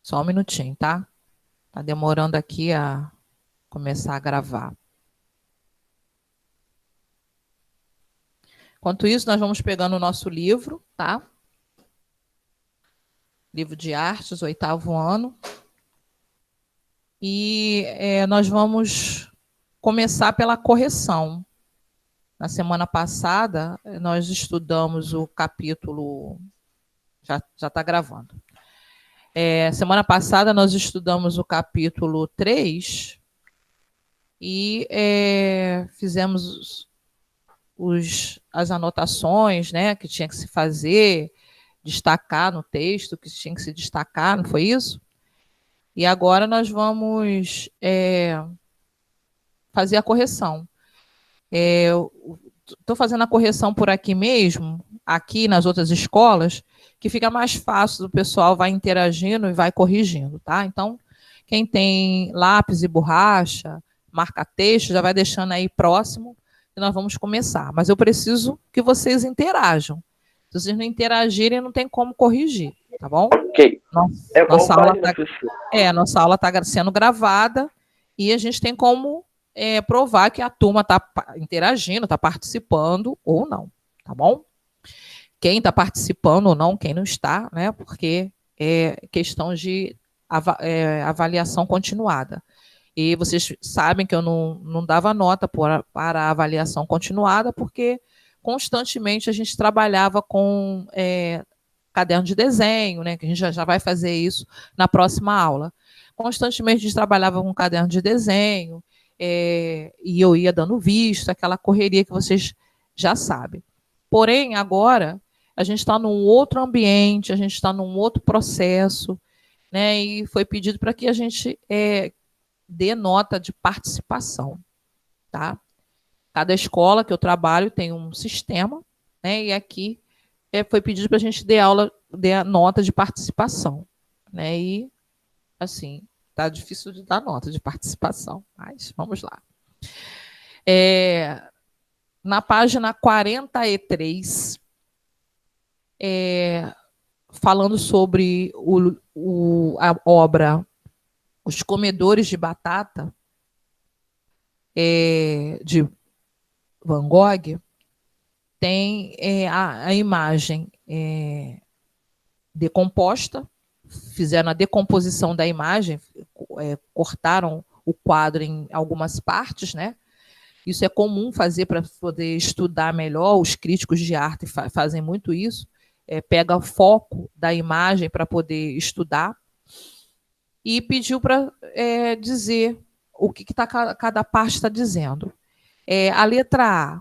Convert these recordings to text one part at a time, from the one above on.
Só um minutinho, tá? Tá demorando aqui a começar a gravar. Enquanto isso, nós vamos pegando o nosso livro, tá? Livro de Artes, 8º ano. E nós vamos começar pela correção. Na semana passada, nós estudamos o capítulo... Já está gravando. Semana passada, nós estudamos o capítulo 3 e fizemos as anotações, né, que tinha que se fazer, destacar no texto, que tinha que se destacar, não foi isso? E agora nós vamos fazer a correção. Estou fazendo a correção por aqui mesmo, aqui nas outras escolas, que fica mais fácil, o pessoal vai interagindo e vai corrigindo, tá? Então, quem tem lápis e borracha, marca-texto, já vai deixando aí próximo, que nós vamos começar. Mas eu preciso que vocês interajam. Se vocês não interagirem, não tem como corrigir, tá bom? Ok. Nossa aula está sendo gravada e a gente tem como provar que a turma está interagindo, está participando ou não, tá bom? Quem está participando ou não, quem não está, né? Porque é questão de avaliação continuada. E vocês sabem que eu não dava nota para a avaliação continuada, porque constantemente a gente trabalhava com caderno de desenho, né? Que a gente já vai fazer isso na próxima aula. Constantemente a gente trabalhava com caderno de desenho, e eu ia dando visto, aquela correria que vocês já sabem. Porém, agora, a gente está num outro ambiente, a gente está num outro processo, né? E foi pedido para que a gente dê nota de participação, tá? Cada escola que eu trabalho tem um sistema, né? E aqui foi pedido para a gente dar a nota de participação, né? E, assim, tá difícil de dar nota de participação, mas vamos lá. Na página 43, falando sobre a obra Os Comedores de Batata, de Van Gogh, tem a imagem decomposta, fizeram a decomposição da imagem, cortaram o quadro em algumas partes, né? Isso é comum fazer para poder estudar melhor, os críticos de arte fazem muito isso, pega o foco da imagem para poder estudar, e pediu para dizer o que cada parte está dizendo. A letra A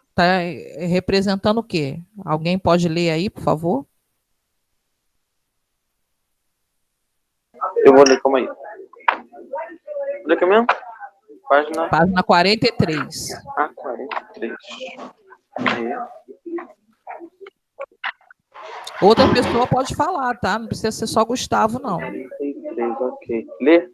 está representando o quê? Alguém pode ler aí, por favor? Eu vou ler, calma aí. Onde é que é mesmo? Página 43. 43. Outra pessoa pode falar, tá? Não precisa ser só Gustavo, não. 43, ok. Lê.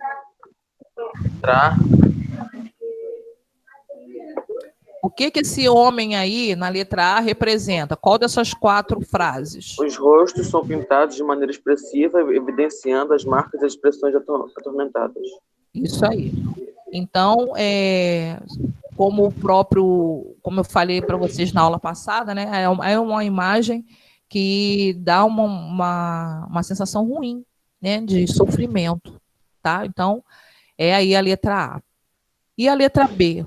O que esse homem aí, na letra A, representa? Qual dessas 4 frases? Os rostos são pintados de maneira expressiva, evidenciando as marcas e as expressões atormentadas. Isso aí. Então, como eu falei para vocês na aula passada, né, é uma imagem que dá uma sensação ruim, né, de sofrimento, tá? Então, é aí a letra A. E a letra B?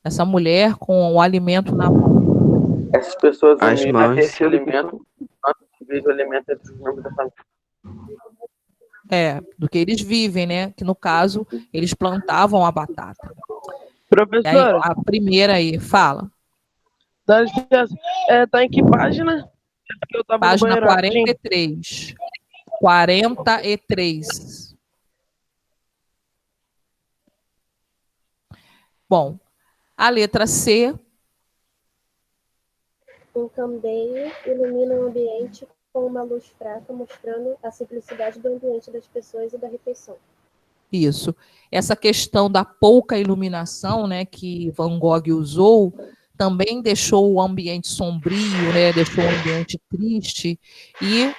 Essa mulher com o alimento na mão. Essas pessoas unem esse alimento, o alimento entre os membros da família. Do que eles vivem, né? Que no caso, eles plantavam a batata. Professora, a primeira aí, fala. Dá licença. Tá em que página? Eu tava página 43. 43. Bom, a letra C. Um candeeiro ilumina o ambiente com uma luz fraca, mostrando a simplicidade do ambiente das pessoas e da refeição. Isso. Essa questão da pouca iluminação, né, que Van Gogh usou, também deixou o ambiente sombrio, né? Deixou o ambiente triste e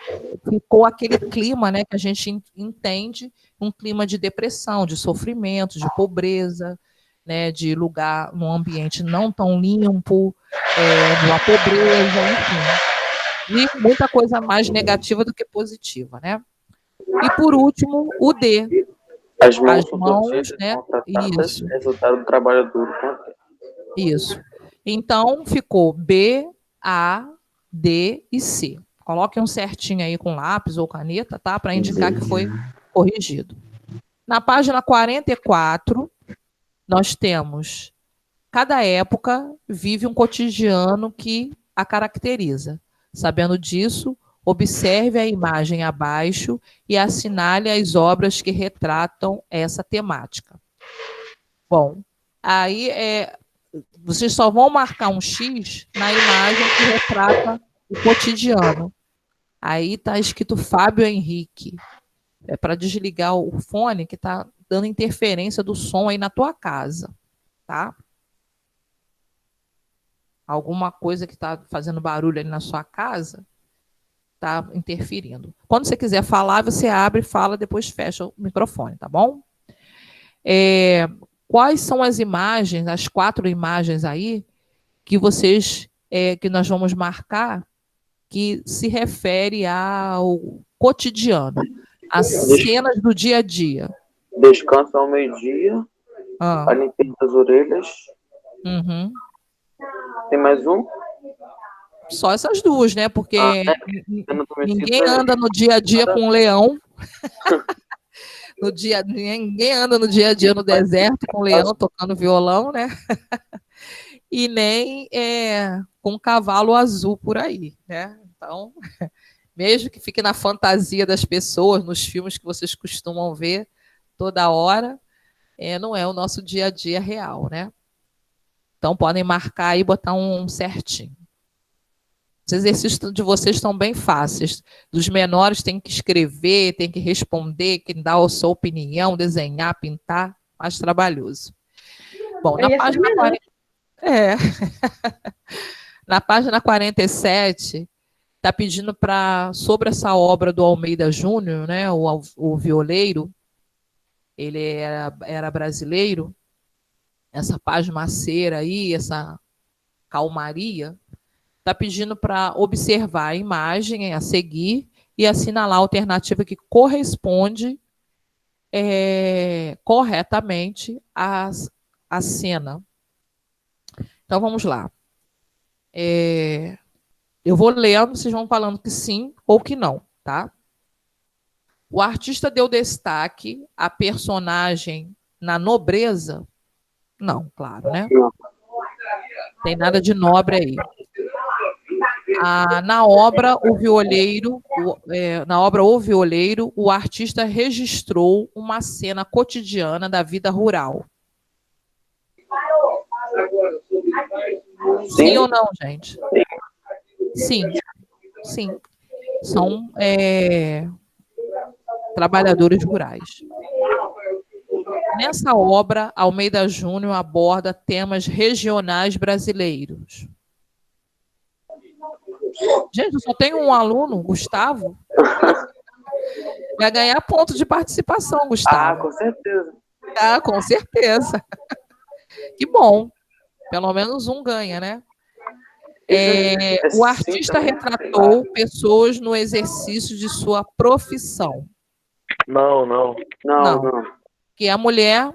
ficou aquele clima, né, que a gente entende, um clima de depressão, de sofrimento, de pobreza, né, de lugar num ambiente não tão limpo, de uma pobreza, enfim. E muita coisa mais negativa do que positiva, né? E por último, o D. As mãos As são mãos, torcidas, né? maltratadas, Isso. resultado do trabalho duro. Isso. Então, ficou B, A, D e C. Coloquem um certinho aí com lápis ou caneta, tá? Para indicar que foi corrigido. Na página 44, nós temos: cada época vive um cotidiano que a caracteriza. Sabendo disso, observe a imagem abaixo e assinale as obras que retratam essa temática. Bom, aí vocês só vão marcar um X na imagem que retrata o cotidiano. Aí está escrito Fábio Henrique. É para desligar o fone que está dando interferência do som aí na tua casa, tá? Alguma coisa que está fazendo barulho ali na sua casa está interferindo. Quando você quiser falar, você abre, fala, depois fecha o microfone, tá bom? Quais são as imagens, as 4 imagens aí, que que nós vamos marcar, que se refere ao cotidiano, às cenas do dia a dia? Descanso ao meio-dia, Ah. a limpeza das orelhas. Uhum. Tem mais um? Só essas 2, né? Porque ninguém anda no dia a dia com um leão. Ninguém anda no dia a dia no deserto com um leão tocando violão, né? E nem com um cavalo azul por aí, né? Então, mesmo que fique na fantasia das pessoas, nos filmes que vocês costumam ver toda hora, não é o nosso dia a dia real, né? Então, podem marcar e botar um certinho. Os exercícios de vocês estão bem fáceis. Dos menores tem que escrever, tem que responder, tem que dar a sua opinião, desenhar, pintar, mais trabalhoso. Bom, na página 40... Na página 47, está pedindo sobre essa obra do Almeida Júnior, né, o violeiro, ele era brasileiro, essa pasmaceira aí, essa calmaria, está pedindo para observar a imagem a seguir e assinalar a alternativa que corresponde corretamente à cena. Então, vamos lá. Eu vou lendo, vocês vão falando que sim ou que não, tá? O artista deu destaque à personagem na nobreza? Não, claro, né? Tem nada de nobre aí. Na obra O Violeiro, o artista registrou uma cena cotidiana da vida rural. Sim ou não, gente? Sim. Sim. São trabalhadores rurais. Nessa obra, Almeida Júnior aborda temas regionais brasileiros. Gente, eu só tenho um aluno, Gustavo. Vai ganhar ponto de participação, Gustavo. Com certeza. Com certeza. Que bom. Pelo menos um ganha, né? O artista retratou pessoas no exercício de sua profissão. Não. Que a mulher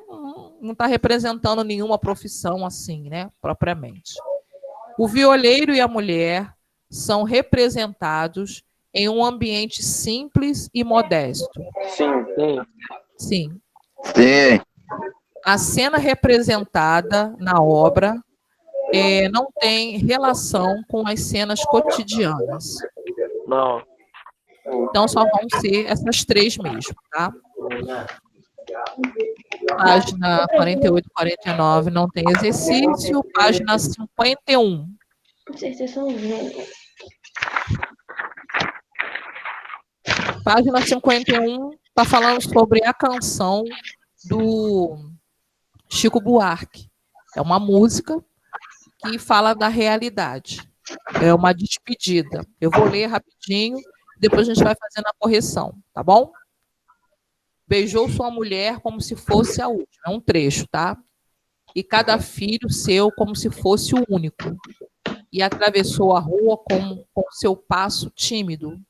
não está representando nenhuma profissão assim, né? Propriamente. O violeiro e a mulher são representados em um ambiente simples e modesto. Sim. A cena representada na obra não tem relação com as cenas cotidianas. Não. Então, só vão ser essas 3 mesmo, tá? Página 48 e 49 não tem exercício. Página 51. Página 51 está falando sobre a canção do Chico Buarque. É uma música que fala da realidade. É uma despedida. Eu vou ler rapidinho, depois a gente vai fazendo a correção, tá bom? Beijou sua mulher como se fosse a última. É um trecho, tá? E cada filho seu como se fosse o único. E atravessou a rua com seu passo tímido.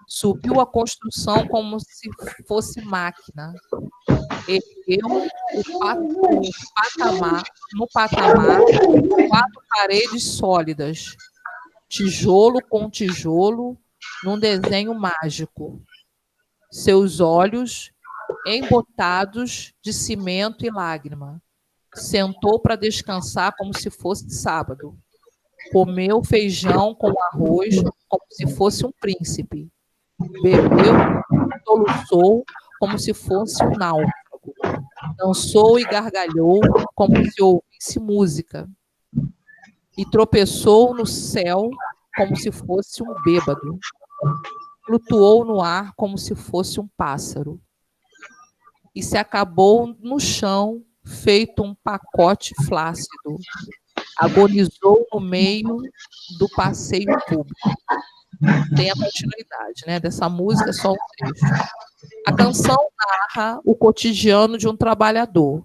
Subiu a construção como se fosse máquina. Ergueu no patamar, 4 paredes sólidas, tijolo com tijolo, num desenho mágico. Seus olhos embotados de cimento e lágrima. Sentou para descansar como se fosse sábado. Comeu feijão com arroz como se fosse um príncipe. Bebeu, soluçou como se fosse um náufrago. Dançou e gargalhou como se ouvisse música. E tropeçou no céu como se fosse um bêbado. Flutuou no ar como se fosse um pássaro. E se acabou no chão, feito um pacote flácido. Agonizou no meio do passeio público. Tem a continuidade, né, dessa música, só um trecho. A canção narra o cotidiano de um trabalhador.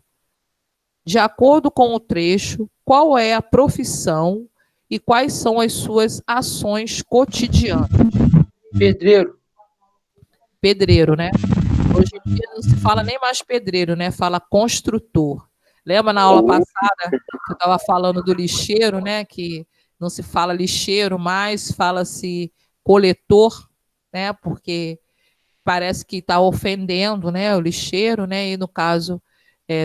De acordo com o trecho, qual é a profissão e quais são as suas ações cotidianas? Pedreiro. Pedreiro, né? Hoje em dia não se fala nem mais pedreiro, né? Fala construtor. Lembra na aula passada que eu estava falando do lixeiro, né? Que não se fala lixeiro mais, fala-se coletor, né? Porque parece que está ofendendo, né? O lixeiro, né? E no caso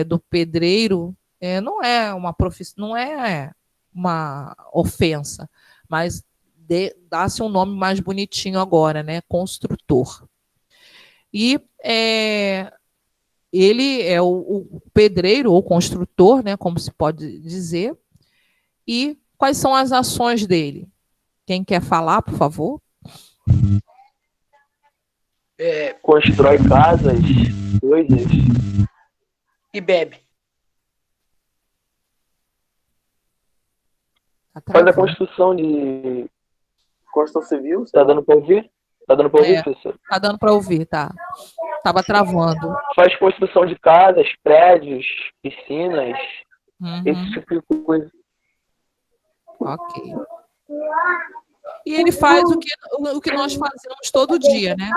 do pedreiro, não é uma profissão, não é uma ofensa, mas dá-se um nome mais bonitinho agora, né? Construtor. E ele é o pedreiro ou construtor, né, como se pode dizer. E quais são as ações dele? Quem quer falar, por favor? Constrói casas, coisas. E bebe. Tá Faz a travando. construção de... Construção civil? Tá dando pra ouvir? Tá dando pra ouvir, professor? Tá dando para ouvir, tá? Tava travando. Faz construção de casas, prédios, piscinas, esse tipo de coisa. Ok. E ele faz o que nós fazemos todo dia, né?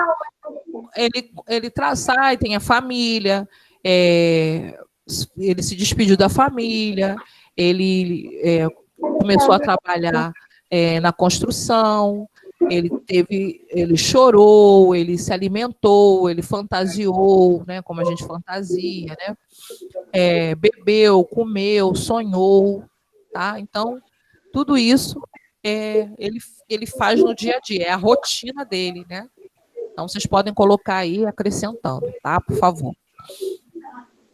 Ele sai, tem a família, ele se despediu da família, ele começou a trabalhar na construção, ele chorou, ele se alimentou, ele fantasiou, né? Como a gente fantasia, né? Bebeu, comeu, sonhou, tá? Então, tudo isso ele faz no dia a dia, é a rotina dele, né? Então, vocês podem colocar aí acrescentando, tá? Por favor.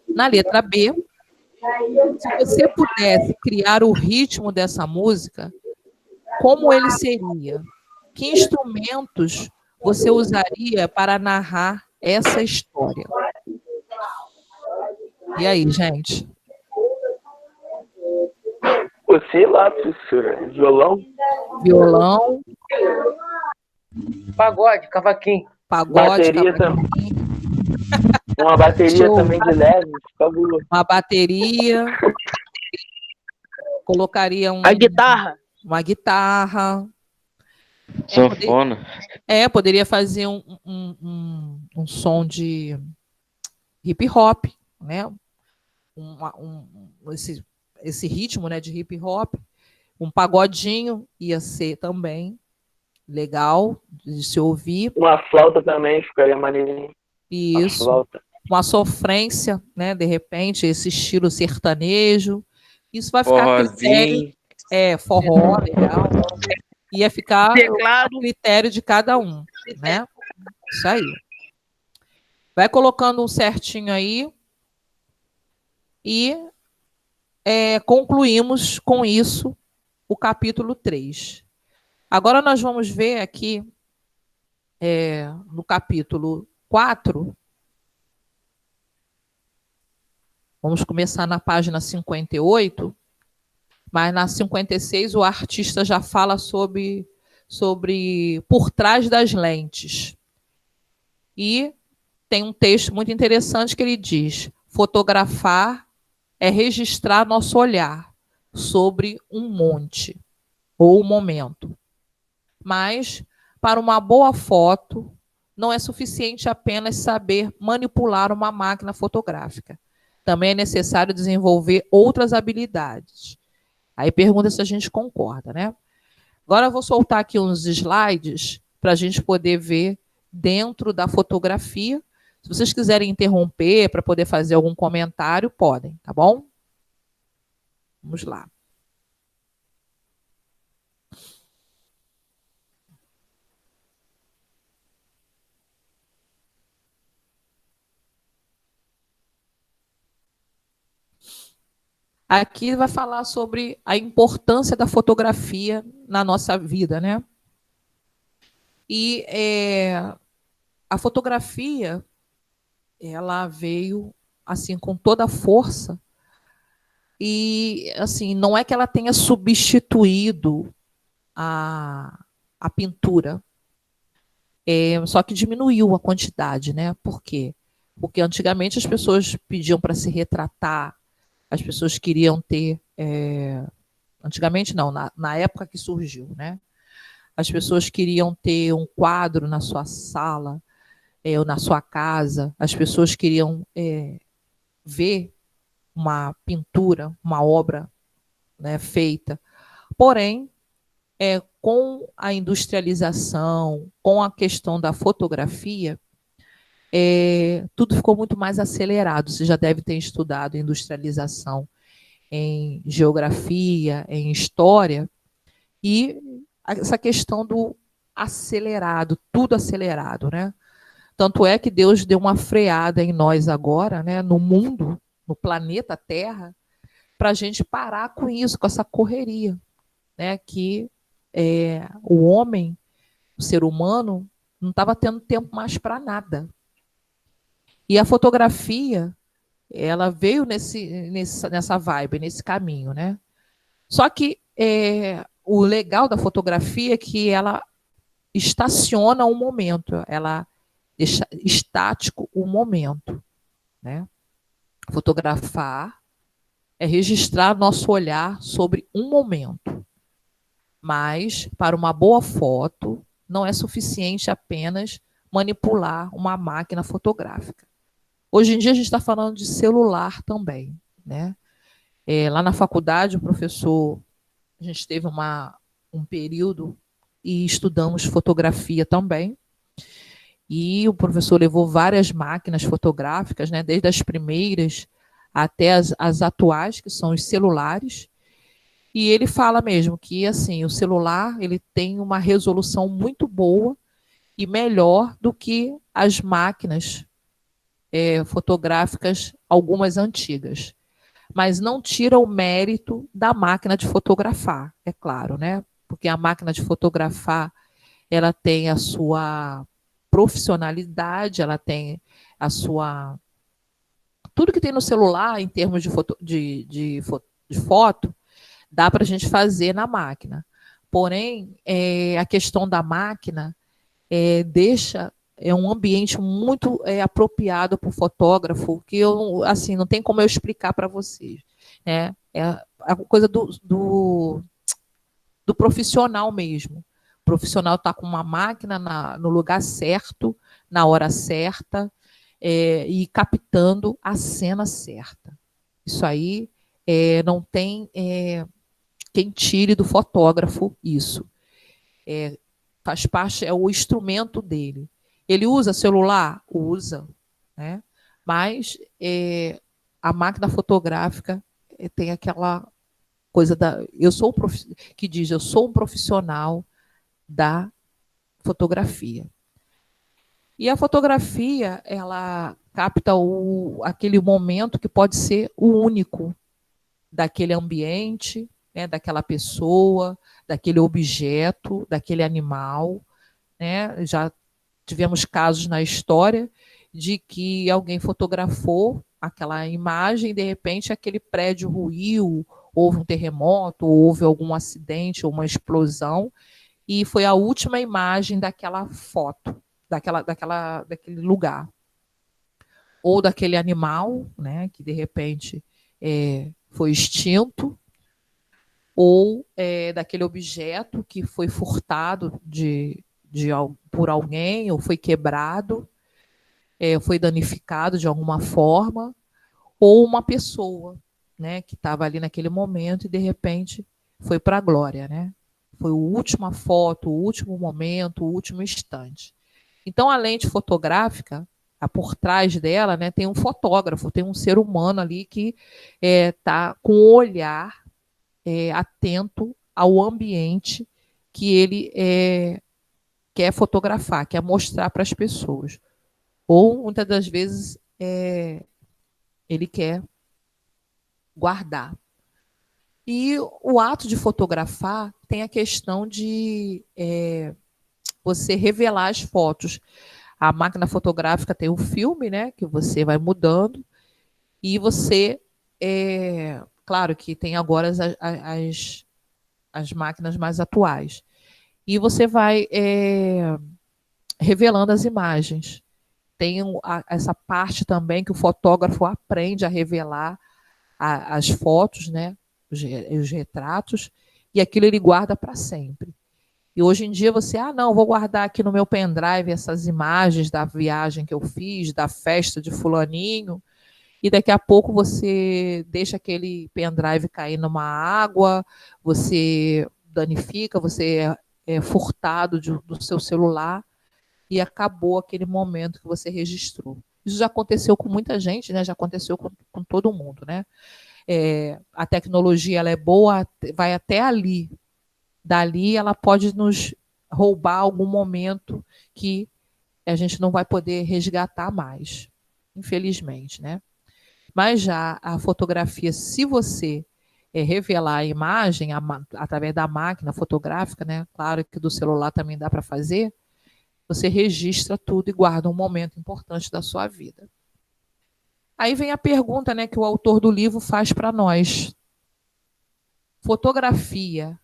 Na letra B, se você pudesse criar o ritmo dessa música, como ele seria? Que instrumentos você usaria para narrar essa história? E aí, gente? Sei lá, professora. Violão? Violão, Pagode, cavaquinho. pagode, Bateria cavaquinho, Uma bateria Show. também de leve, fabuloso. uma bateria, colocaria A guitarra. uma guitarra. Sanfona. Poderia fazer um som de hip hop, né? Esse ritmo, né, de hip hop. Um pagodinho ia ser também legal de se ouvir. Uma flauta também ficaria maneirinho. Isso. Flauta. Uma sofrência, né? De repente, esse estilo sertanejo. Isso vai ficar a critério. Forró, legal. Ia ficar a critério de cada um, né? Isso aí. Vai colocando um certinho aí. E concluímos com isso o capítulo 3. Agora nós vamos ver aqui, no capítulo 4, vamos começar na página 58, Mas na 56 o artista já fala sobre por trás das lentes. E tem um texto muito interessante que ele diz: fotografar é registrar nosso olhar sobre um monte ou um momento. Mas, para uma boa foto, não é suficiente apenas saber manipular uma máquina fotográfica. Também é necessário desenvolver outras habilidades. Aí pergunta se a gente concorda, né? Agora eu vou soltar aqui uns slides para a gente poder ver dentro da fotografia. Se vocês quiserem interromper para poder fazer algum comentário, podem, tá bom? Vamos lá. Aqui vai falar sobre a importância da fotografia na nossa vida, né? E a fotografia, ela veio assim com toda a força e assim não é que ela tenha substituído a pintura, só que diminuiu a quantidade, né? Por quê? Porque antigamente as pessoas pediam para se retratar, as pessoas queriam ter, antigamente não, na época que surgiu, né? As pessoas queriam ter um quadro na sua sala, ou na sua casa, as pessoas queriam ver uma pintura, uma obra, né, feita. Porém, com a industrialização, com a questão da fotografia, tudo ficou muito mais acelerado. Você já deve ter estudado industrialização em geografia, em história, e essa questão do acelerado, tudo acelerado, né? Tanto é que Deus deu uma freada em nós agora, né, no mundo, no planeta Terra, para a gente parar com isso, com essa correria, né, que o homem, o ser humano, não estava tendo tempo mais para nada. E a fotografia, ela veio nessa vibe, nesse caminho, né? Só que o legal da fotografia é que ela estaciona um momento, ela deixa estático o momento, né? Fotografar é registrar nosso olhar sobre um momento. Mas, para uma boa foto, não é suficiente apenas manipular uma máquina fotográfica. Hoje em dia a gente está falando de celular também, né? Lá na faculdade, o professor, a gente teve um período e estudamos fotografia também. E o professor levou várias máquinas fotográficas, né, desde as primeiras até as atuais, que são os celulares. E ele fala mesmo que assim, o celular ele tem uma resolução muito boa e melhor do que as máquinas fotográficas, algumas antigas. Mas não tira o mérito da máquina de fotografar, é claro, né? Porque a máquina de fotografar, ela tem a sua profissionalidade, ela tem a sua... Tudo que tem no celular, em termos de foto, dá para a gente fazer na máquina. Porém, a questão da máquina deixa um ambiente muito apropriado para o fotógrafo, que eu, assim, não tem como eu explicar para vocês. Né? É a coisa do profissional mesmo. O profissional está com uma máquina no lugar certo, na hora certa, e captando a cena certa. Isso aí não tem quem tire do fotógrafo isso. Faz parte, é o instrumento dele. Ele usa celular? Usa, né? Mas a máquina fotográfica tem aquela coisa que diz, eu sou um profissional da fotografia. E a fotografia, ela capta aquele momento que pode ser o único daquele ambiente, né, daquela pessoa, daquele objeto, daquele animal, né? Já tivemos casos na história de que alguém fotografou aquela imagem e, de repente, aquele prédio ruiu houve um terremoto, ou houve algum acidente, ou uma explosão, e foi a última imagem daquela foto, daquele lugar. Ou daquele animal, né, que de repente foi extinto, ou daquele objeto que foi furtado por alguém, ou foi quebrado, foi danificado de alguma forma, ou uma pessoa, né, que estava ali naquele momento e de repente foi para a glória, né? Foi a última foto, o último momento, o último instante. Então, a lente fotográfica, por trás dela, né, tem um fotógrafo, tem um ser humano ali que está com o olhar atento ao ambiente que ele quer fotografar, quer mostrar para as pessoas. Ou, muitas das vezes, ele quer guardar. E o ato de fotografar tem a questão de você revelar as fotos. A máquina fotográfica tem um filme, né, que você vai mudando, e você, claro que tem agora as máquinas mais atuais, e você vai revelando as imagens. Tem essa parte também que o fotógrafo aprende a revelar as fotos, né, os retratos, e aquilo ele guarda para sempre. E hoje em dia você, não, vou guardar aqui no meu pendrive essas imagens da viagem que eu fiz, da festa de fulaninho, e daqui a pouco você deixa aquele pendrive cair numa água, você danifica, você é furtado do seu celular, e acabou aquele momento que você registrou. Isso já aconteceu com muita gente, né? Já aconteceu com todo mundo, né? A tecnologia ela é boa, vai até ali. Dali ela pode nos roubar algum momento que a gente não vai poder resgatar mais, infelizmente, né? Mas já a fotografia, se você revelar a imagem através da máquina fotográfica, né? Claro que do celular também dá para fazer, você registra tudo e guarda um momento importante da sua vida. Aí vem a pergunta, né, que o autor do livro faz para nós. Fotografia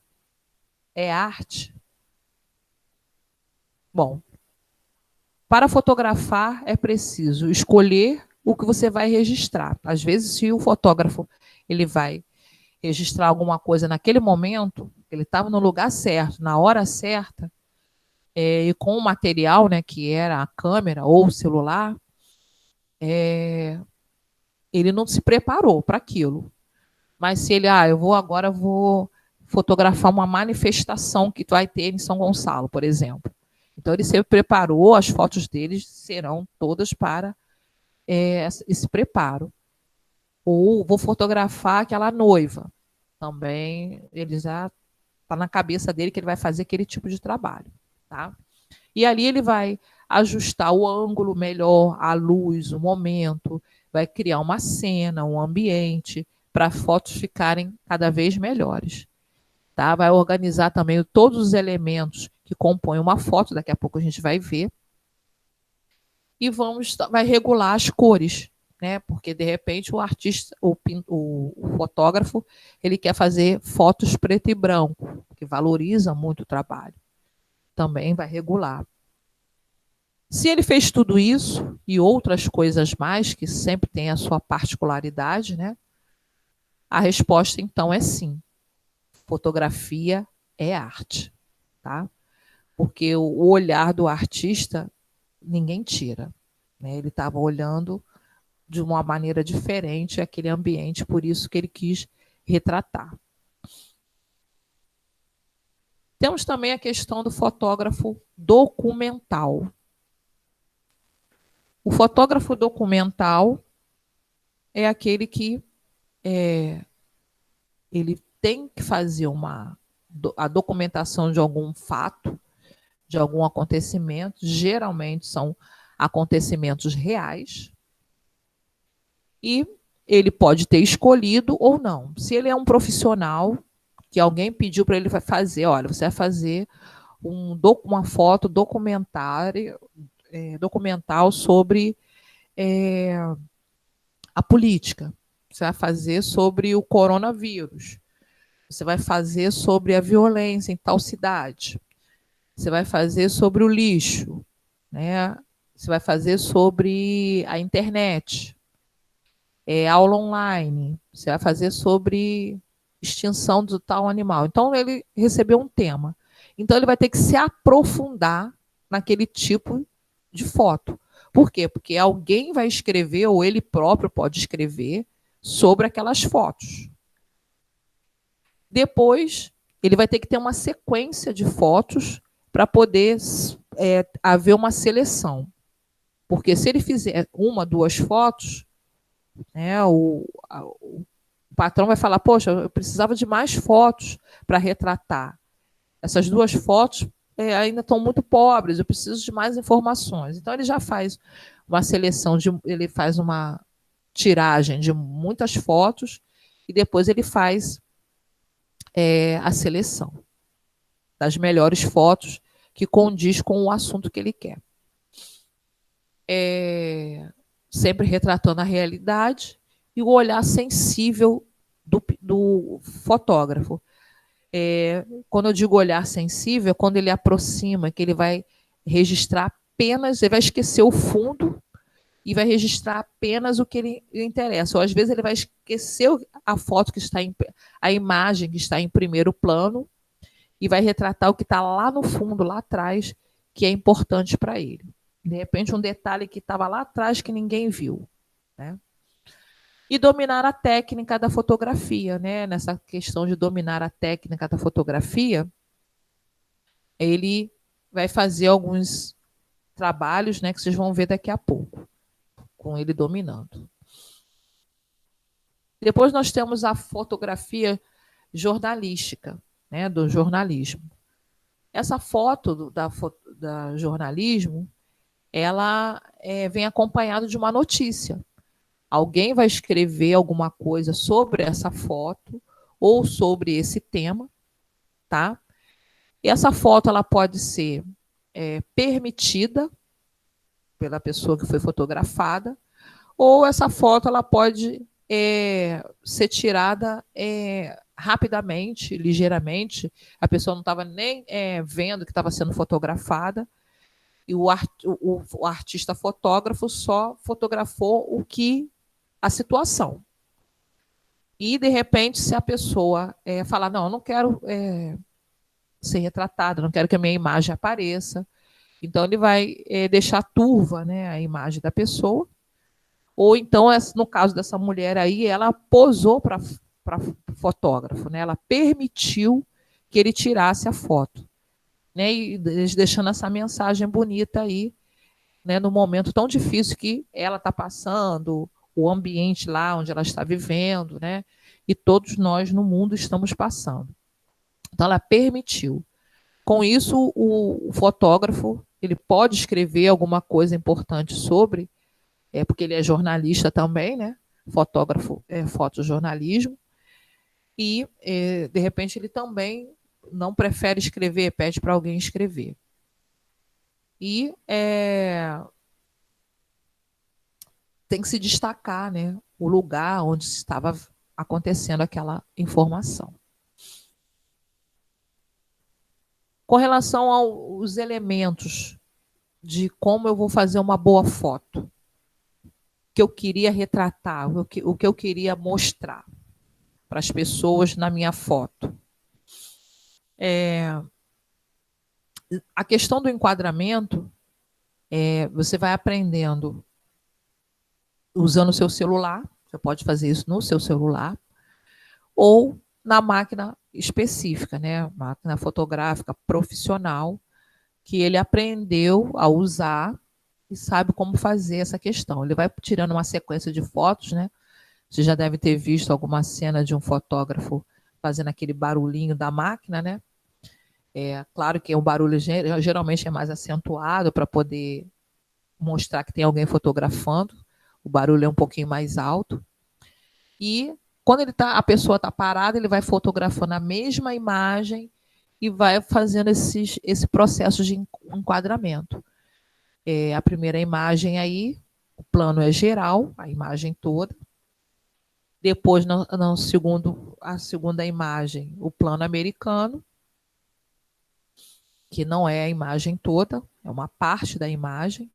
é arte? Bom, para fotografar é preciso escolher o que você vai registrar. Às vezes, se o fotógrafo ele vai registrar alguma coisa naquele momento, ele estava no lugar certo, na hora certa, e com o material, né, que era a câmera ou o celular, ele não se preparou para aquilo. Mas se ele, agora vou fotografar uma manifestação que vai ter em São Gonçalo, por exemplo. Então ele se preparou, as fotos dele serão todas para esse preparo. Ou vou fotografar aquela noiva. Também ele já está na cabeça dele que ele vai fazer aquele tipo de trabalho. Tá? E ali ele vai ajustar o ângulo melhor, a luz, o momento, vai criar uma cena, um ambiente, para as fotos ficarem cada vez melhores. Tá? Vai organizar também todos os elementos que compõem uma foto, daqui a pouco a gente vai ver. E vai regular as cores, né? Porque de repente o artista, o fotógrafo, ele quer fazer fotos preto e branco, que valoriza muito o trabalho. Também vai regular. Se ele fez tudo isso e outras coisas mais, que sempre tem a sua particularidade, né? A resposta, então, é sim. Fotografia é arte, tá? Porque o olhar do artista, ninguém tira, né? Ele estava olhando de uma maneira diferente aquele ambiente, por isso que ele quis retratar. Temos também a questão do fotógrafo documental. O fotógrafo documental é aquele que ele tem que fazer a documentação de algum fato, de algum acontecimento, geralmente são acontecimentos reais, e ele pode ter escolhido ou não. Se ele é um profissional, que alguém pediu para ele fazer, olha, você vai fazer uma foto documental sobre a política. Você vai fazer sobre o coronavírus. Você vai fazer sobre a violência em tal cidade. Você vai fazer sobre o lixo, né? Você vai fazer sobre a internet, aula online. Você vai fazer sobre extinção do tal animal. Então, ele recebeu um tema. Então, ele vai ter que se aprofundar naquele tipo de foto. Por quê? Porque alguém vai escrever, ou ele próprio pode escrever, sobre aquelas fotos. Depois, ele vai ter que ter uma sequência de fotos para poder haver uma seleção. Porque se ele fizer uma, duas fotos, né, o patrão vai falar, poxa, eu precisava de mais fotos para retratar. Essas duas fotos ainda estão muito pobres, eu preciso de mais informações. Então, ele já faz uma seleção, ele faz uma tiragem de muitas fotos e depois ele faz a seleção das melhores fotos que condiz com o assunto que ele quer. Sempre retratando a realidade e o olhar sensível do fotógrafo. Quando eu digo olhar sensível, é quando ele aproxima, que ele vai registrar apenas, ele vai esquecer o fundo e vai registrar apenas o que ele interessa. Ou às vezes ele vai esquecer a foto que está a imagem que está em primeiro plano e vai retratar o que está lá no fundo, lá atrás, que é importante para ele. De repente, um detalhe que estava lá atrás que ninguém viu, né? E dominar a técnica da fotografia, né? Nessa questão de dominar a técnica da fotografia, ele vai fazer alguns trabalhos, né, que vocês vão ver daqui a pouco, com ele dominando. Depois nós temos a fotografia jornalística, né, do jornalismo. Essa foto da jornalismo, ela vem acompanhada de uma notícia. Alguém vai escrever alguma coisa sobre essa foto ou sobre esse tema, tá? E essa foto ela pode ser permitida pela pessoa que foi fotografada, ou essa foto ela pode ser tirada rapidamente, ligeiramente. A pessoa não estava nem vendo que estava sendo fotografada, e o artista fotógrafo só fotografou a situação. E, de repente, se a pessoa falar, não, eu não quero ser retratada, não quero que a minha imagem apareça, então ele vai deixar turva, né, a imagem da pessoa. Ou então, no caso dessa mulher aí, ela posou para fotógrafo, né, ela permitiu que ele tirasse a foto, né, e deixando essa mensagem bonita aí, né, no momento tão difícil que ela está passando, o ambiente lá onde ela está vivendo, né, e todos nós no mundo estamos passando. Então, ela permitiu. Com isso, o fotógrafo ele pode escrever alguma coisa importante sobre, porque ele é jornalista também, né, fotógrafo, fotojornalismo, e, de repente, ele também não prefere escrever, pede para alguém escrever. E tem que se destacar, né, o lugar onde estava acontecendo aquela informação. Com relação aos elementos de como eu vou fazer uma boa foto, que eu queria retratar, o que eu queria mostrar para as pessoas na minha foto. A questão do enquadramento, você vai aprendendo usando o seu celular, você pode fazer isso no seu celular, ou na máquina específica, né? Máquina fotográfica profissional, que ele aprendeu a usar e sabe como fazer essa questão. Ele vai tirando uma sequência de fotos, né? Você já deve ter visto alguma cena de um fotógrafo fazendo aquele barulhinho da máquina, né? Claro que o barulho geralmente é mais acentuado para poder mostrar que tem alguém fotografando. O barulho é um pouquinho mais alto. E quando a pessoa está parada, ele vai fotografando a mesma imagem e vai fazendo esse processo de enquadramento. A primeira imagem aí, o plano é geral, a imagem toda. Depois, a segunda imagem, o plano americano, que não é a imagem toda, é uma parte da imagem.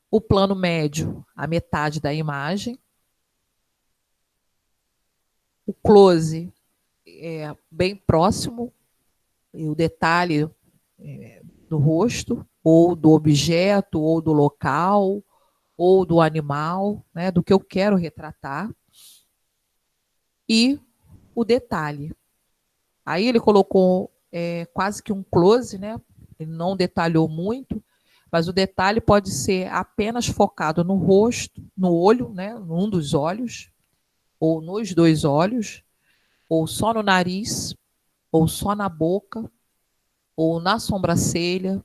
O plano médio, a metade da imagem. O close é bem próximo, e o detalhe do rosto, ou do objeto, ou do local, ou do animal, né, do que eu quero retratar. E o detalhe. Aí ele colocou quase que um close, né? Ele não detalhou muito, mas o detalhe pode ser apenas focado no rosto, no olho, né? Num dos olhos, ou nos dois olhos, ou só no nariz, ou só na boca, ou na sobrancelha,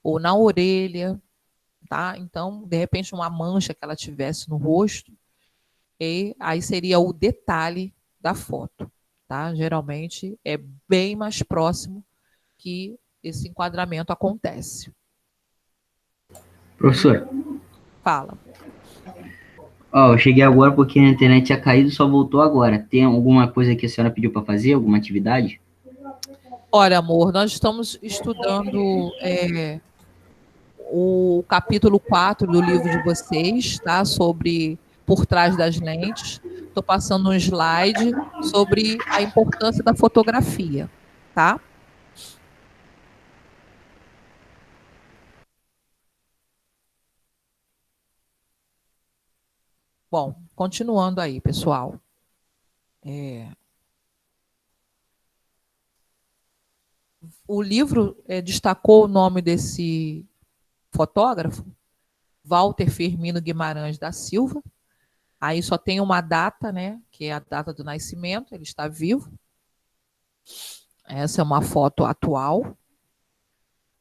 ou na orelha, tá? Então, de repente, uma mancha que ela tivesse no rosto, e aí seria o detalhe da foto, tá? Geralmente é bem mais próximo que esse enquadramento acontece. Professor, Fala. eu cheguei agora porque a internet tinha caído e só voltou agora. Tem alguma coisa que a senhora pediu para fazer? Alguma atividade? Olha, amor, nós estamos estudando o capítulo 4 do livro de vocês, tá? Sobre por trás das lentes. Estou passando um slide sobre a importância da fotografia, tá? Bom, continuando aí, pessoal. O livro destacou o nome desse fotógrafo, Walter Firmino Guimarães da Silva. Aí só tem uma data, né? Que é a data do nascimento, ele está vivo. Essa é uma foto atual.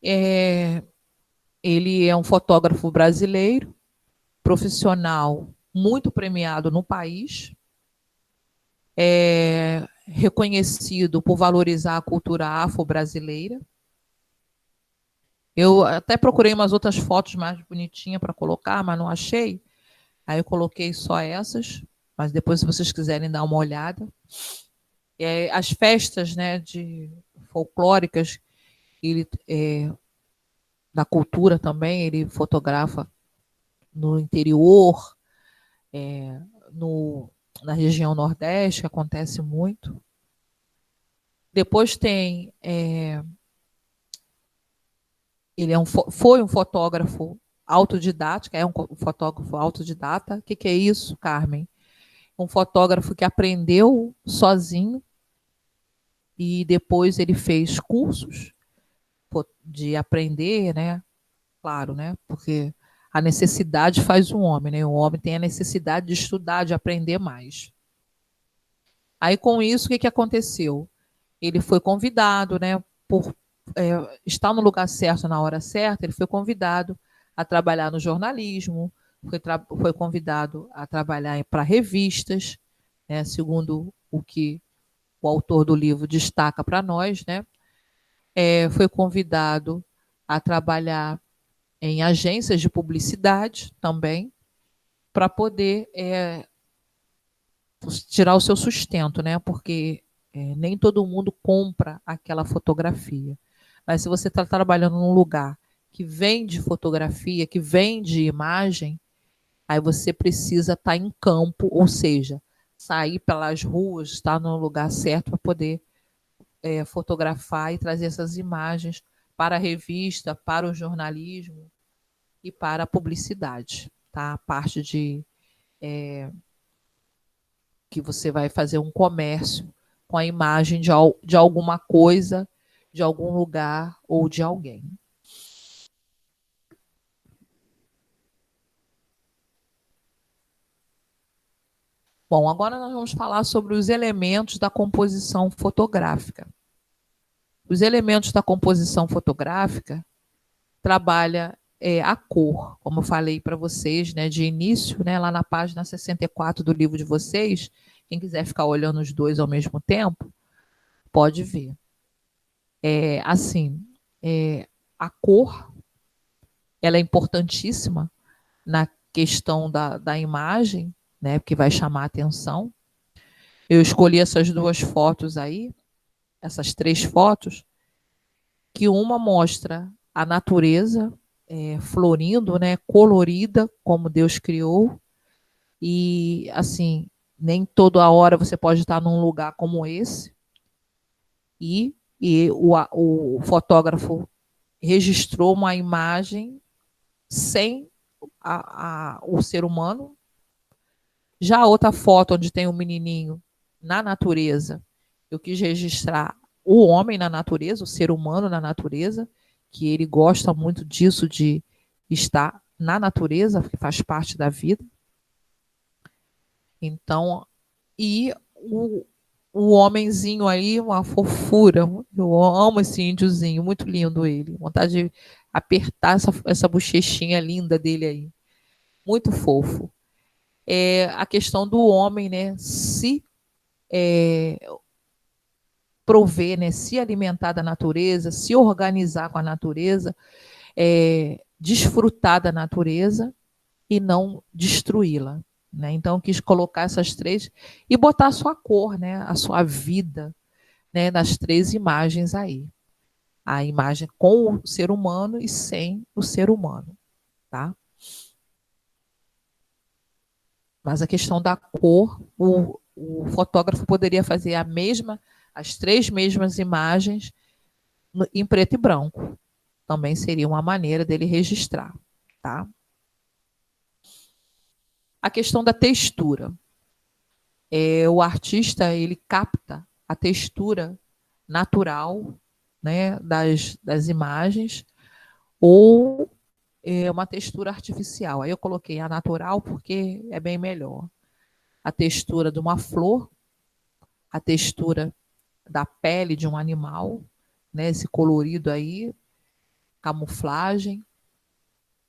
Ele é um fotógrafo brasileiro, profissional, muito premiado no país. Reconhecido por valorizar a cultura afro-brasileira. Eu até procurei umas outras fotos mais bonitinhas para colocar, mas não achei. Aí eu coloquei só essas, mas depois, se vocês quiserem dar uma olhada. As festas, né, folclóricas, ele, da cultura também, ele fotografa no interior, na região Nordeste, que acontece muito. Depois tem... ele foi um fotógrafo autodidático, é um fotógrafo autodidata. O que é isso, Carmen? Um fotógrafo que aprendeu sozinho e depois ele fez cursos de aprender, né? Claro, né? Porque a necessidade faz o homem, né? O homem tem a necessidade de estudar, de aprender mais. Aí, com isso, o que aconteceu? Ele foi convidado, né? Por estar no lugar certo na hora certa, ele foi convidado a trabalhar no jornalismo, foi convidado a trabalhar para revistas, né? Segundo o que o autor do livro destaca para nós, né? Foi convidado a trabalhar em agências de publicidade também, para poder tirar o seu sustento, né? Porque nem todo mundo compra aquela fotografia. Mas se você está trabalhando num lugar que vende fotografia, que vende imagem, aí você precisa estar em campo, ou seja, sair pelas ruas, estar no lugar certo para poder fotografar e trazer essas imagens para a revista, para o jornalismo e para a publicidade, tá? A parte de que você vai fazer um comércio com a imagem de alguma coisa, de algum lugar ou de alguém. Bom, agora nós vamos falar sobre os elementos da composição fotográfica. Os elementos da composição fotográfica trabalha a cor, como eu falei para vocês, né, de início, né, lá na página 64 do livro de vocês. Quem quiser ficar olhando os dois ao mesmo tempo, pode ver. A cor, ela é importantíssima na questão da imagem, né? Porque vai chamar a atenção. Eu escolhi essas 2 fotos aí, essas 3 fotos, que uma mostra a natureza florindo, né? Colorida, como Deus criou. E, assim, nem toda hora você pode estar num lugar como esse. E o fotógrafo registrou uma imagem sem o ser humano. Já a outra foto, onde tem o menininho na natureza, eu quis registrar o homem na natureza, o ser humano na natureza, que ele gosta muito disso, de estar na natureza, que faz parte da vida. Então, e o homenzinho aí, uma fofura. Eu amo esse índiozinho, muito lindo ele. Vontade de apertar essa bochechinha linda dele aí. Muito fofo. A questão do homem, né? Se prover, né? Se alimentar da natureza, se organizar com a natureza, desfrutar da natureza e não destruí-la. Né? Então, eu quis colocar essas 3 e botar a sua cor, né? A sua vida, né? Nas 3 imagens aí. A imagem com o ser humano e sem o ser humano. Tá? Mas a questão da cor, o fotógrafo poderia fazer as 3 mesmas imagens em preto e branco. Também seria uma maneira dele registrar. Tá? A questão da textura. O artista, ele capta a textura natural, né, das imagens, ou uma textura artificial. Aí eu coloquei a natural porque é bem melhor. A textura de uma flor, a textura da pele de um animal, né, esse colorido aí, camuflagem.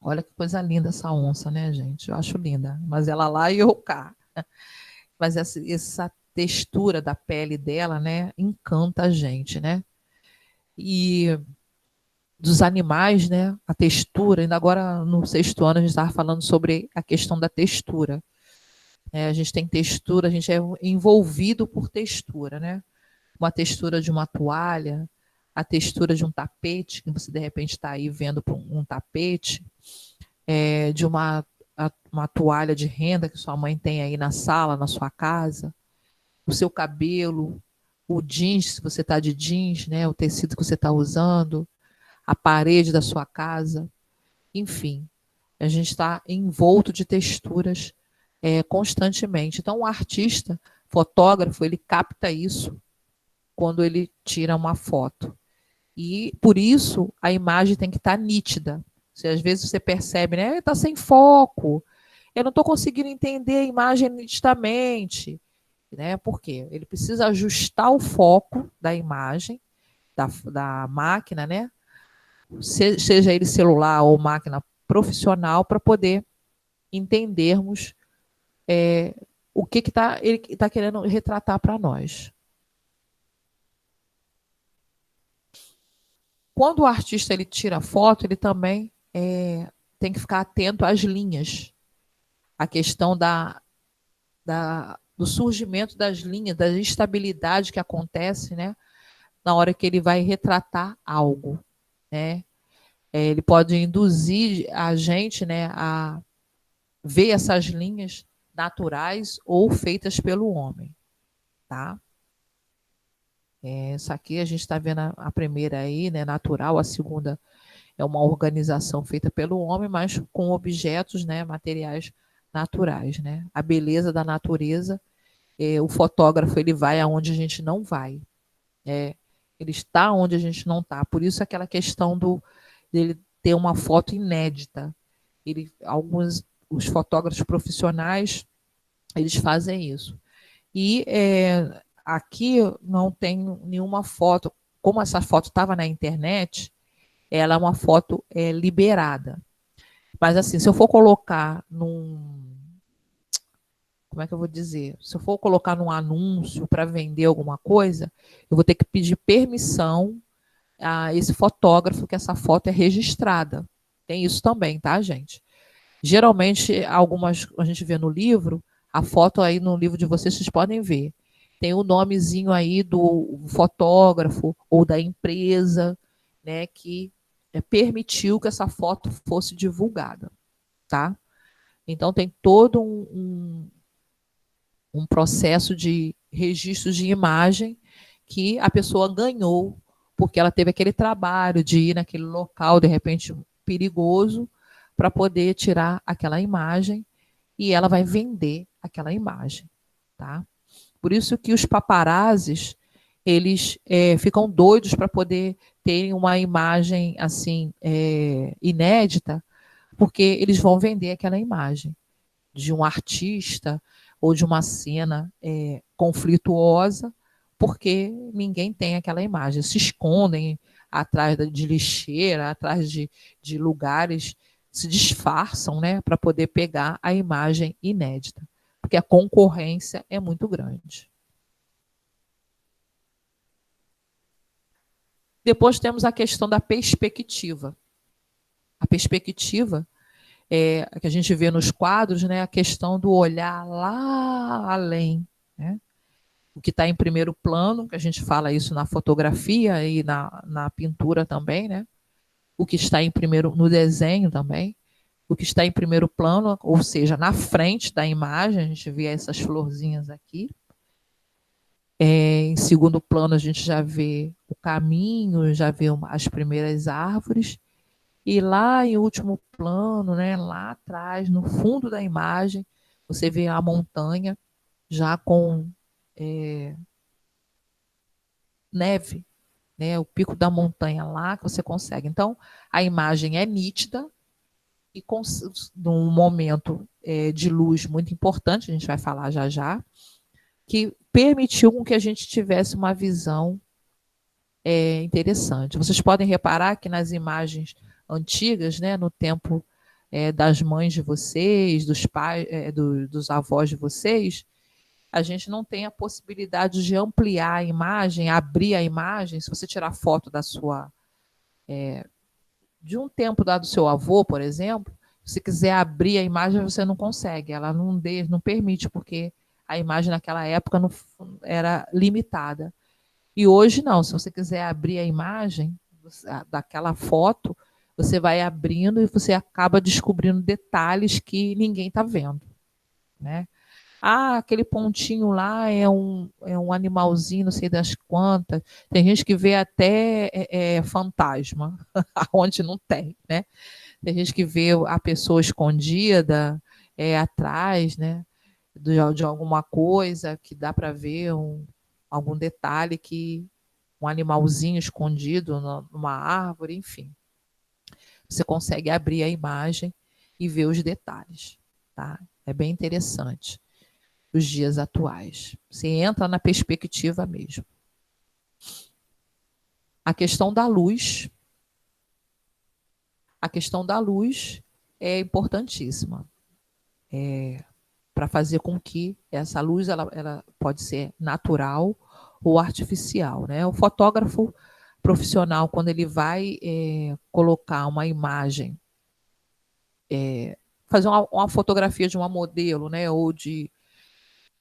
Olha que coisa linda essa onça, né, gente? Eu acho linda. Mas ela lá e eu cá. Mas essa textura da pele dela, né, encanta a gente, né? E dos animais, né, a textura, ainda agora no 6º ano a gente estava falando sobre a questão da textura. A gente tem textura, a gente é envolvido por textura, né? Uma textura de uma toalha, a textura de um tapete, que você de repente está aí vendo um tapete, de uma toalha de renda que sua mãe tem aí na sala, na sua casa, o seu cabelo, o jeans, se você está de jeans, né, o tecido que você está usando, a parede da sua casa, enfim, a gente está envolto de texturas constantemente. Então, o artista, fotógrafo, ele capta isso quando ele tira uma foto. E, por isso, a imagem tem que estar nítida. Se às vezes você percebe, né, está sem foco, eu não estou conseguindo entender a imagem nitidamente. Né? Por quê? Ele precisa ajustar o foco da imagem, da máquina, né? Seja ele celular ou máquina profissional, para poder entendermos o que ele está querendo retratar para nós. Quando o artista ele tira a foto, ele também tem que ficar atento às linhas. A questão do surgimento das linhas, da instabilidade que acontece, né, na hora que ele vai retratar algo. Né? Ele pode induzir a gente, né, a ver essas linhas naturais ou feitas pelo homem. Tá? Essa aqui a gente está vendo a primeira aí, né, natural, a segunda é uma organização feita pelo homem, mas com objetos, né, materiais naturais. Né? A beleza da natureza, o fotógrafo ele vai aonde a gente não vai. Ele está onde a gente não está. Por isso aquela questão dele ter uma foto inédita. Os fotógrafos profissionais, eles fazem isso. E aqui não tem nenhuma foto. Como essa foto estava na internet, ela é uma foto liberada. Mas assim, se eu for colocar como é que eu vou dizer? Se eu for colocar num anúncio para vender alguma coisa, eu vou ter que pedir permissão a esse fotógrafo que essa foto é registrada. Tem isso também, tá, gente? Geralmente, a gente vê no livro, A foto aí no livro de vocês podem ver. Tem o nomezinho aí do fotógrafo ou da empresa, né, que permitiu que essa foto fosse divulgada, tá? Então tem todo um processo de registro de imagem que a pessoa ganhou porque ela teve aquele trabalho de ir naquele local, de repente, perigoso, para poder tirar aquela imagem e ela vai vender aquela imagem, tá? Por isso que os paparazzis, eles ficam doidos para poder terem uma imagem assim inédita, porque eles vão vender aquela imagem de um artista ou de uma cena conflituosa, porque ninguém tem aquela imagem. Se escondem atrás de lixeira, atrás de lugares, se disfarçam, né, para poder pegar a imagem inédita, porque a concorrência é muito grande. Depois temos a questão da perspectiva. A perspectiva que a gente vê nos quadros, né, a questão do olhar lá além, né? O que está em primeiro plano, que a gente fala isso na fotografia e na pintura também, né? O que está em primeiro, no desenho também, o que está em primeiro plano, ou seja, na frente da imagem, a gente vê essas florzinhas aqui. Em segundo plano, a gente já vê o caminho, já vê as primeiras árvores. E lá em último plano, né, lá atrás, no fundo da imagem, você vê a montanha já com neve, né, o pico da montanha lá que você consegue. Então, a imagem é nítida e num momento de luz muito importante, a gente vai falar já já, que permitiu com que a gente tivesse uma visão interessante. Vocês podem reparar que nas imagens antigas, né, no tempo das mães de vocês, dos pais, dos avós de vocês, a gente não tem a possibilidade de ampliar a imagem, abrir a imagem. Se você tirar foto da sua de um tempo do seu avô, por exemplo, se quiser abrir a imagem, você não consegue, ela não permite, porque a imagem naquela época não era limitada. E hoje não, se você quiser abrir a imagem daquela foto, você vai abrindo e você acaba descobrindo detalhes que ninguém está vendo, né? Ah, aquele pontinho lá é um animalzinho, não sei das quantas. Tem gente que vê até fantasma, onde não tem, né? Tem gente que vê a pessoa escondida atrás, né? De alguma coisa que dá para ver algum detalhe que um animalzinho escondido numa árvore, enfim. Você consegue abrir a imagem e ver os detalhes, tá? É bem interessante os dias atuais. Você entra na perspectiva mesmo. A questão da luz. A questão da luz é importantíssima. Para fazer com que essa luz ela pode ser natural ou artificial, né? O fotógrafo profissional, quando ele vai colocar uma imagem, fazer uma fotografia de uma modelo, né, ou de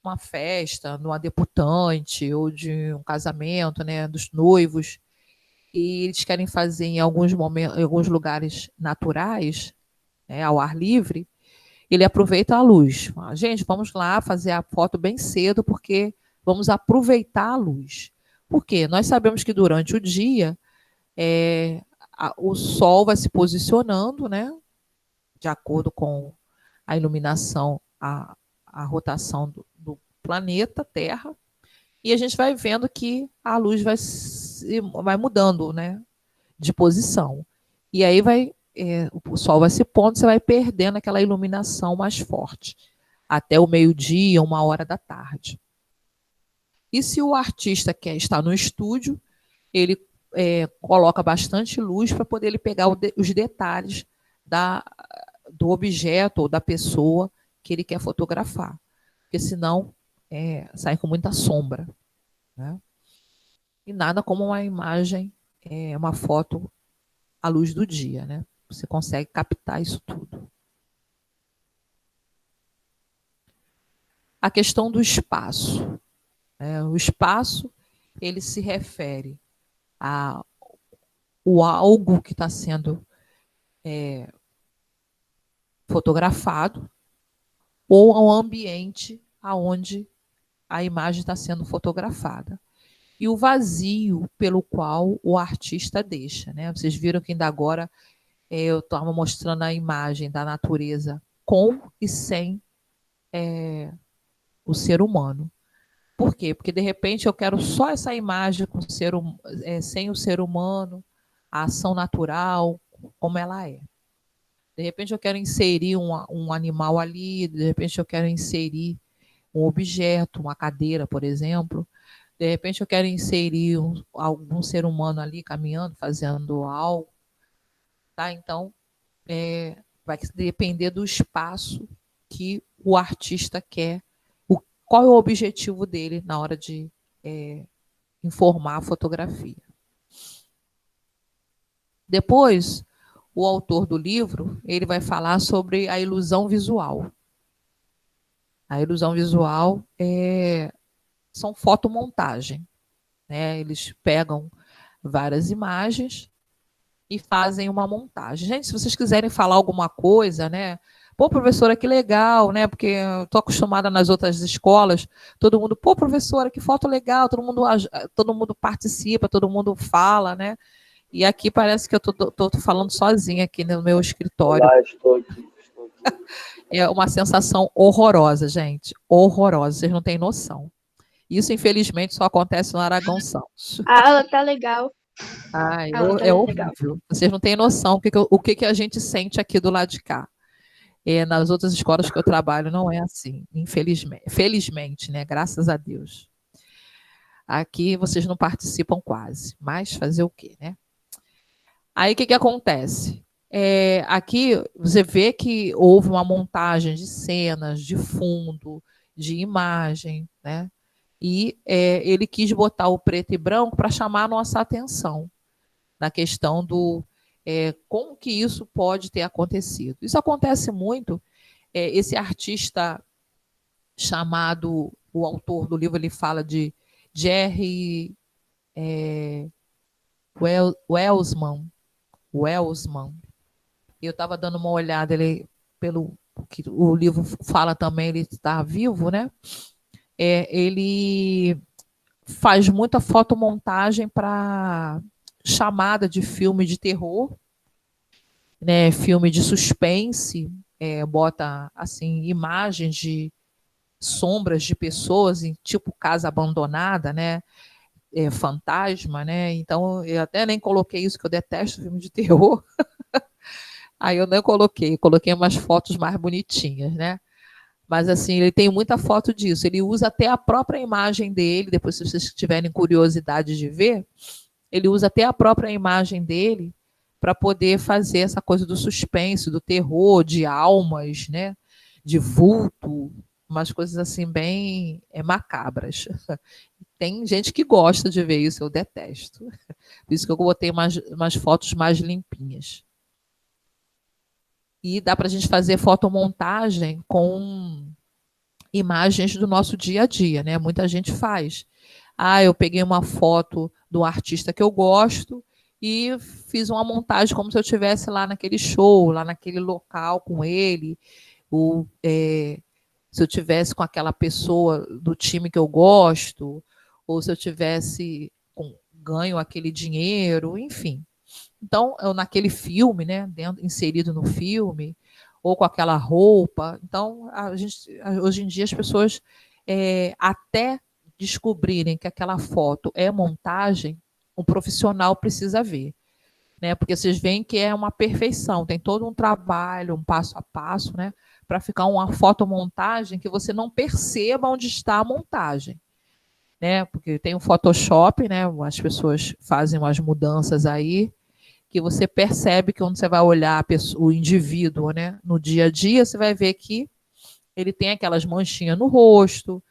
uma festa, numa debutante, ou de um casamento, né, dos noivos, e eles querem fazer em alguns momentos, em alguns lugares naturais, né, ao ar livre, ele aproveita a luz. Gente, vamos lá fazer a foto bem cedo, porque vamos aproveitar a luz. Por quê? Nós sabemos que durante o dia o Sol vai se posicionando, né, de acordo com a iluminação, a rotação do planeta Terra, e a gente vai vendo que a luz vai mudando, né, de posição. E aí o Sol vai se pondo, você vai perdendo aquela iluminação mais forte, até o meio-dia, 1h da tarde. E se o artista quer estar no estúdio, ele coloca bastante luz para poder ele pegar os detalhes do objeto ou da pessoa que ele quer fotografar. Porque senão sai com muita sombra, né? E nada como uma imagem, uma foto à luz do dia, né? Você consegue captar isso tudo. a questão do espaço. O espaço, ele se refere a o algo que está sendo fotografado ou ao ambiente aonde a imagem está sendo fotografada. E o vazio pelo qual o artista deixa, né? Vocês viram que ainda agora eu estava mostrando a imagem da natureza com e sem o ser humano. Por quê? Porque, de repente, eu quero só essa imagem com sem o ser humano, a ação natural, como ela é. De repente, eu quero inserir um animal ali, de repente, eu quero inserir um objeto, uma cadeira, por exemplo. De repente, eu quero inserir algum ser humano ali caminhando, fazendo algo. Tá? Então, vai depender do espaço que o artista quer, qual é o objetivo dele na hora de informar a fotografia. Depois, o autor do livro, ele vai falar sobre a ilusão visual. A ilusão visual são fotomontagem, né? Eles pegam várias imagens e fazem uma montagem. Gente, se vocês quiserem falar alguma coisa, né? Pô, professora, que legal, né? Porque eu tô acostumada nas outras escolas, todo mundo, pô, professora, que foto legal, todo mundo participa, todo mundo fala, né? E aqui parece que eu tô falando sozinha aqui no meu escritório. Olá, estou aqui. É uma sensação horrorosa, gente. Horrorosa, vocês não têm noção. Isso, infelizmente, só acontece no Aragão Santos. A aula tá legal. Ai, Tá é legal. horrível. Vocês não têm noção o que a gente sente aqui do lado de cá. Nas outras escolas que eu trabalho não é assim, infelizmente. Felizmente, né? Graças a Deus. Aqui vocês não participam quase, mas fazer o quê, né? Aí o que acontece? Aqui você vê que houve uma montagem de cenas, de fundo, de imagem, né? E ele quis botar o preto e branco para chamar a nossa atenção na questão do como que isso pode ter acontecido. Isso acontece muito. Esse artista chamado, o autor do livro, ele fala de Jerry Welsman. Eu estava dando uma olhada, pelo que o livro fala também, ele está vivo, né? Ele faz muita fotomontagem para chamada de filme de terror, né? Filme de suspense, bota assim imagens de sombras de pessoas em tipo casa abandonada, né? Fantasma, né? Então eu até nem coloquei isso, que eu detesto filme de terror. Aí eu não coloquei umas fotos mais bonitinhas, né? Mas assim, ele tem muita foto disso. Ele usa até a própria imagem dele, depois se vocês tiverem curiosidade de ver, ele usa até a própria imagem dele para poder fazer essa coisa do suspense, do terror, de almas, né? De vulto, umas coisas assim bem macabras. Tem gente que gosta de ver isso, eu detesto. Por isso que eu botei umas fotos mais limpinhas. E dá para a gente fazer fotomontagem com imagens do nosso dia a dia, né? Muita gente faz. Eu peguei uma foto do artista que eu gosto e fiz uma montagem como se eu estivesse lá naquele show, lá naquele local com ele, ou se eu tivesse com aquela pessoa do time que eu gosto, ou se eu tivesse ganho aquele dinheiro, enfim. Então, naquele filme, né, inserido no filme, ou com aquela roupa. Então, hoje em dia, as pessoas, até descobrirem que aquela foto é montagem, um profissional precisa ver. Né, porque vocês veem que é uma perfeição, tem todo um trabalho, um passo a passo, né, para ficar uma fotomontagem que você não perceba onde está a montagem. Né, porque tem o Photoshop, né, as pessoas fazem umas mudanças aí, que você percebe que quando você vai olhar o indivíduo, né, no dia a dia, você vai ver que ele tem aquelas manchinhas no rosto,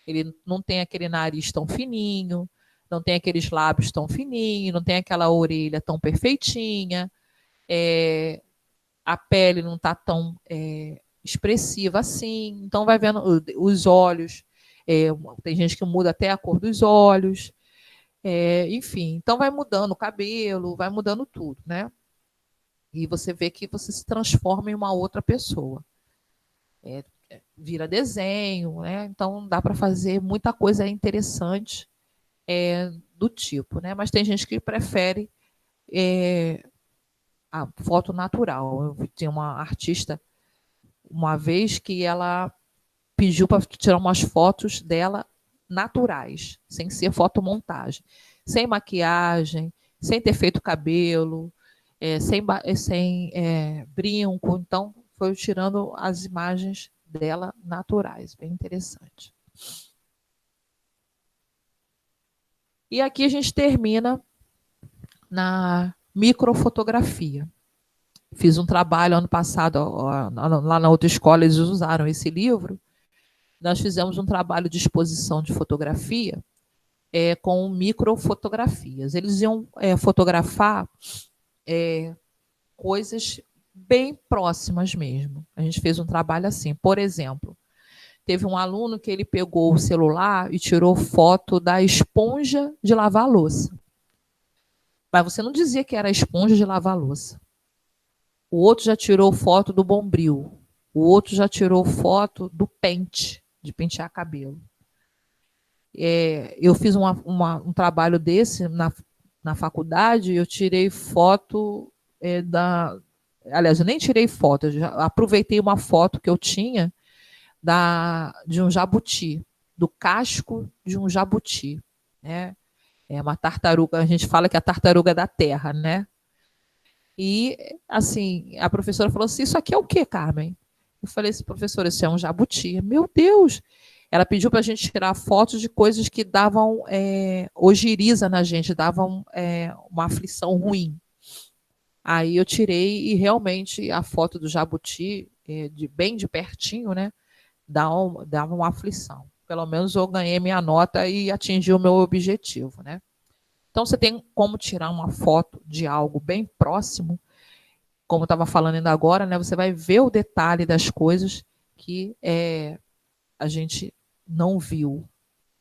ele não tem aquele nariz tão fininho, não tem aqueles lábios tão fininhos, não tem aquela orelha tão perfeitinha, a pele não está tão expressiva assim. Então, vai vendo os olhos. Tem gente que muda até a cor dos olhos. Enfim, então vai mudando o cabelo, vai mudando tudo, né? E você vê que você se transforma em uma outra pessoa. Vira desenho, né? Então dá para fazer muita coisa interessante do tipo, né? Mas tem gente que prefere a foto natural. Eu tinha uma artista uma vez que ela pediu para tirar umas fotos dela naturais, sem ser fotomontagem, sem maquiagem, sem ter feito cabelo, sem brinco. Então, foi tirando as imagens dela naturais, bem interessante. E aqui a gente termina na microfotografia. Fiz um trabalho ano passado, lá na outra escola, eles usaram esse livro. Nós fizemos um trabalho de exposição de fotografia com microfotografias. Eles iam fotografar coisas bem próximas mesmo. A gente fez um trabalho assim. Por exemplo, teve um aluno que ele pegou o celular e tirou foto da esponja de lavar louça. Mas você não dizia que era a esponja de lavar louça. O outro já tirou foto do bombril. O outro já tirou foto do pente, de pentear cabelo. Eu fiz um trabalho desse na faculdade, eu tirei foto Aliás, eu nem tirei foto, eu já aproveitei uma foto que eu tinha de um jabuti, do casco de um jabuti. Né? É uma tartaruga, a gente fala que é a tartaruga da terra, né? E, assim, a professora falou assim, isso aqui é o quê, Carmen? Eu falei assim, professora, isso é um jabuti. Meu Deus! Ela pediu para a gente tirar fotos de coisas que davam ojeriza na gente, davam uma aflição ruim. Aí eu tirei e realmente a foto do jabuti, bem de pertinho, né, dava uma aflição. Pelo menos eu ganhei minha nota e atingi o meu objetivo, né? Então você tem como tirar uma foto de algo bem próximo, como eu estava falando ainda agora, né? Você vai ver o detalhe das coisas que a gente não viu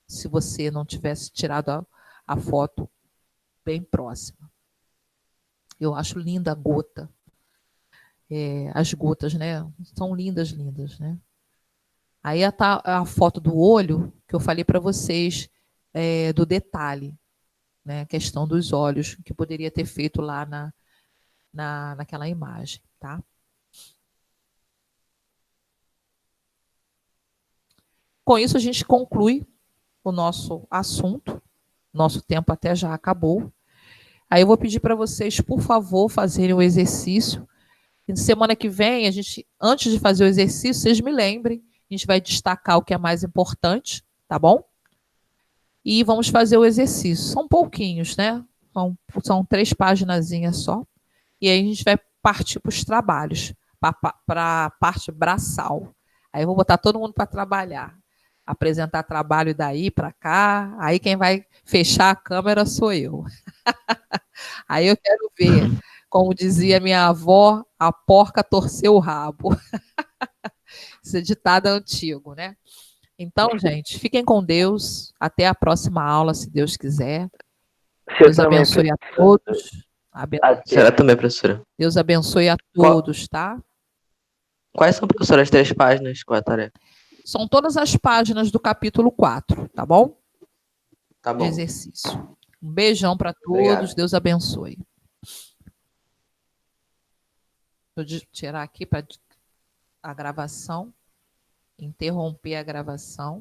se você não tivesse tirado a foto bem próxima. Eu acho linda a gota. As gotas, né? São lindas, lindas, né? Aí tá a foto do olho, que eu falei para vocês, do detalhe, né? A questão dos olhos, que poderia ter feito lá naquela imagem, tá? Com isso, a gente conclui o nosso assunto. Nosso tempo até já acabou. Aí eu vou pedir para vocês, por favor, fazerem o exercício. E semana que vem, antes de fazer o exercício, vocês me lembrem. A gente vai destacar o que é mais importante, tá bom? E vamos fazer o exercício. São pouquinhos, né? São 3 paginazinhas só. E aí a gente vai partir para os trabalhos, para a parte braçal. Aí eu vou botar todo mundo para trabalhar. Apresentar trabalho daí para cá. Aí quem vai fechar a câmera sou eu. Aí eu quero ver, como dizia minha avó, a porca torceu o rabo. Esse ditado é antigo, né? Então, gente, fiquem com Deus. Até a próxima aula, se Deus quiser. Deus abençoe a todos. Será também, professora. Deus abençoe a todos, tá? Quais são, professora, as 3 páginas? Qual é a tarefa? São todas as páginas do capítulo 4, tá bom? Tá bom. De exercício. Um beijão para todos. Obrigado. Deus abençoe. Vou tirar aqui para a gravação. Interromper a gravação.